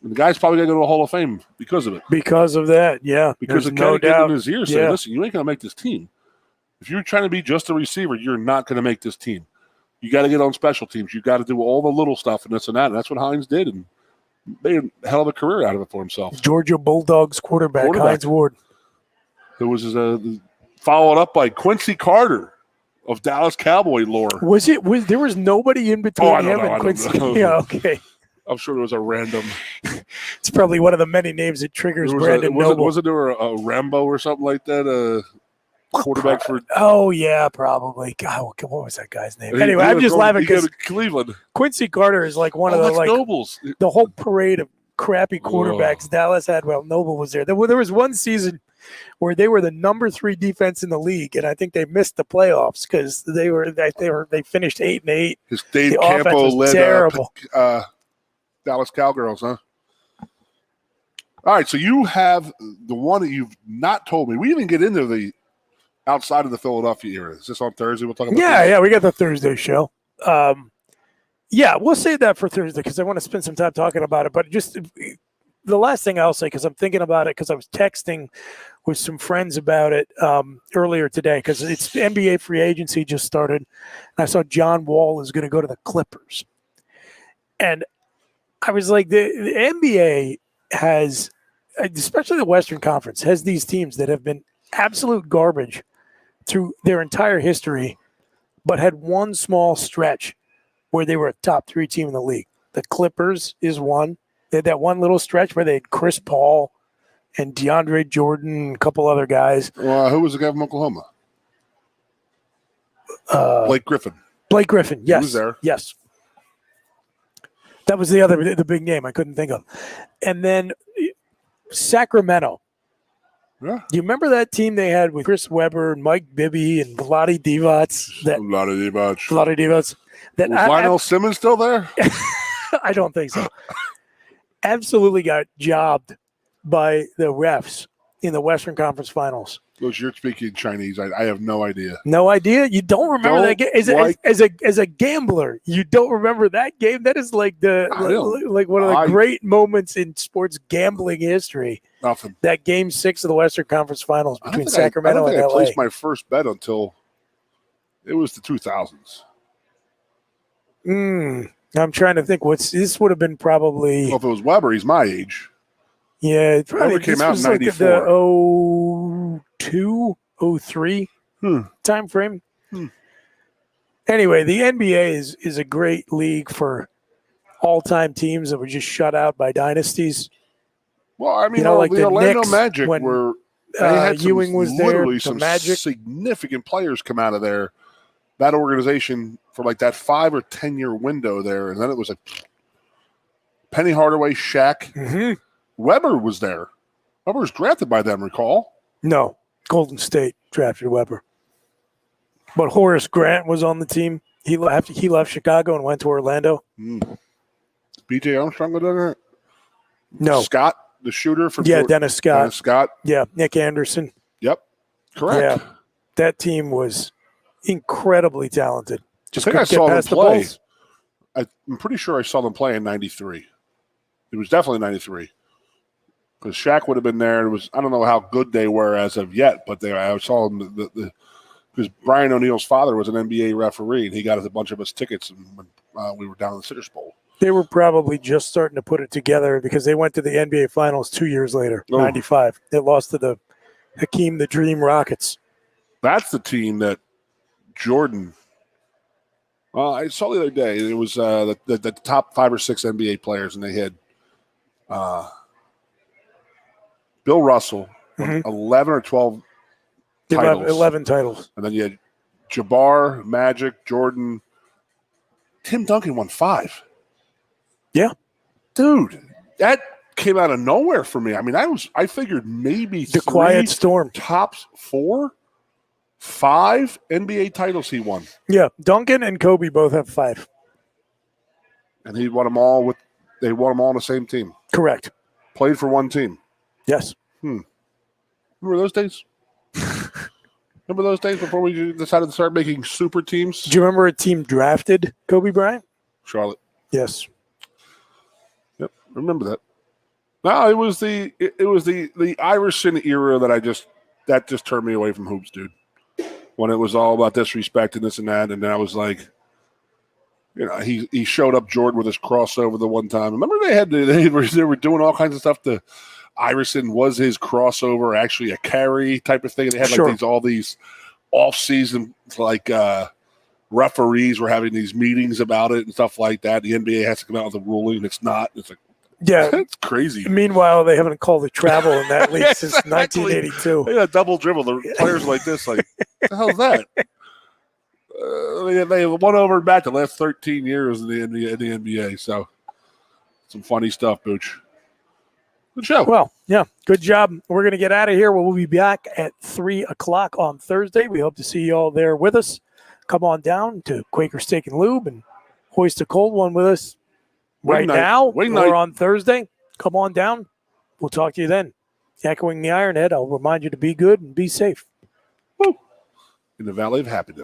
And the guy's probably gonna go to the Hall of Fame because of it. Because of that, yeah. Because There's the guy getting in his ear saying, Yeah. "Listen, you ain't gonna make this team. If you're trying to be just a receiver, you're not gonna make this team. You got to get on special teams. You got to do all the little stuff and this and that." And that's what Hines did, and made a hell of a career out of it for himself. Georgia Bulldogs quarterback. Hines Ward. Who was followed up by Quincy Carter of Dallas Cowboy lore. There was nobody in between him and Quincy? Yeah, okay. I'm sure it was a random. It's probably one of the many names that triggers Brandon Noble. Wasn't there a Rambo or something like that? Quarterback for. Oh yeah, probably. God, what was that guy's name? Anyway, I'm just laughing because Cleveland. Quincy Carter is like one of the Nobles. The whole parade of crappy quarterbacks Dallas had. Well, Noble was there. There was one season where they were the number 3 defense in the league, and I think they missed the playoffs because they finished 8-8. His Dave Campo led terrible. Dallas Cowgirls, huh? All right, so you have the one that you've not told me. We didn't get into the outside of the Philadelphia era. Is this on Thursday? We'll talk about this? Yeah, we got the Thursday show. Yeah, we'll save that for Thursday because I want to spend some time talking about it. But just the last thing I'll say, because I'm thinking about it, because I was texting with some friends about it earlier today, because it's NBA free agency just started, and I saw John Wall is going to go to the Clippers. And I was like, the NBA has, especially the Western Conference, has these teams that have been absolute garbage through their entire history, but had one small stretch where they were a top 3 team in the league. The Clippers is one. They had that one little stretch where they had Chris Paul and DeAndre Jordan and a couple other guys. Well, who was the guy from Oklahoma? Blake Griffin. Blake Griffin, yes. He was there. Yes. That was the big name I couldn't think of. And then Sacramento. Yeah. Do you remember that team they had with Chris Webber and Mike Bibby and Vlade Divac? Vlade Divac. Was Lionel Simmons still there? I don't think so. Absolutely got jobbed by the refs in the Western Conference Finals. Look, you're speaking Chinese. I have no idea. No idea? You don't remember that game? As a gambler, you don't remember that game? That is like one of the great moments in sports gambling history. Nothing. That Game 6 of the Western Conference Finals between Sacramento and LA. I placed my first bet until it was the 2000s. I'm trying to think. This would have been probably. Well, if it was Weber, he's my age. Yeah, it probably came out in '94. Like the 02, 03 time frame. Anyway, the NBA is a great league for all-time teams that were just shut out by dynasties. Well, I mean, like the Orlando Knicks, Magic when were they had Ewing was there. Literally, The some Magic. significant players come out of there. That organization for like that 5 or 10 year window there, and then it was like Penny Hardaway, Shaq. Mm-hmm. Weber was there. Weber was drafted by them. Recall? No, Golden State drafted Weber, but Horace Grant was on the team. He left Chicago and went to Orlando. B.J. Armstrong was there. No, Scott, the shooter for Dennis Scott. Dennis Scott. Yeah, Nick Anderson. Yep, correct. Yeah, that team was incredibly talented. Just I think I saw them play. I'm pretty sure I saw them play in '93. It was definitely '93 because Shaq would have been there. It was I don't know how good they were as of yet, but I saw them because Brian O'Neill's father was an NBA referee and he got us a bunch of us tickets when we were down in the Citrus Bowl. They were probably just starting to put it together because they went to the NBA Finals 2 years later, '95. They lost to the Hakeem the Dream Rockets. That's the team that Jordan. I saw the other day. It was the top 5 or 6 NBA players, and they had Bill Russell, 11 or 12 titles. 11 titles. And then you had Jabbar, Magic, Jordan. Tim Duncan won 5. Yeah. Dude, that came out of nowhere for me. I mean, I figured maybe the quiet storm. Tops 4, 5 NBA titles he won. Yeah, Duncan and Kobe both have 5. And he won them all they won them all on the same team. Correct. Played for one team. Yes. Remember those days? Remember those days before we decided to start making super teams? Do you remember a team drafted Kobe Bryant? Charlotte. Yes. Yep, remember that. No, it was the Iverson era that just turned me away from hoops, dude. When it was all about disrespect and this and that, and then I was like, he showed up Jordan with his crossover the one time. Remember they were doing all kinds of stuff. Iverson was his crossover, actually a carry type of thing. They had all these off season referees were having these meetings about it and stuff like that. The NBA has to come out with a ruling. It's not. It's like, yeah, it's crazy. Meanwhile, they haven't called the travel in that league since 1982. They got double dribble. The players like this, like, what the hell is that? They won over and back the last 13 years in the NBA. So, some funny stuff, Booch. Good show. Well, yeah, good job. We're going to get out of here. We'll be back at 3 o'clock on Thursday. We hope to see you all there with us. Come on down to Quaker Steak and Lube and hoist a cold one with us now or on Thursday. Come on down. We'll talk to you then. Echoing the Ironhead, I'll remind you to be good and be safe. Woo. In the Valley of Happiness.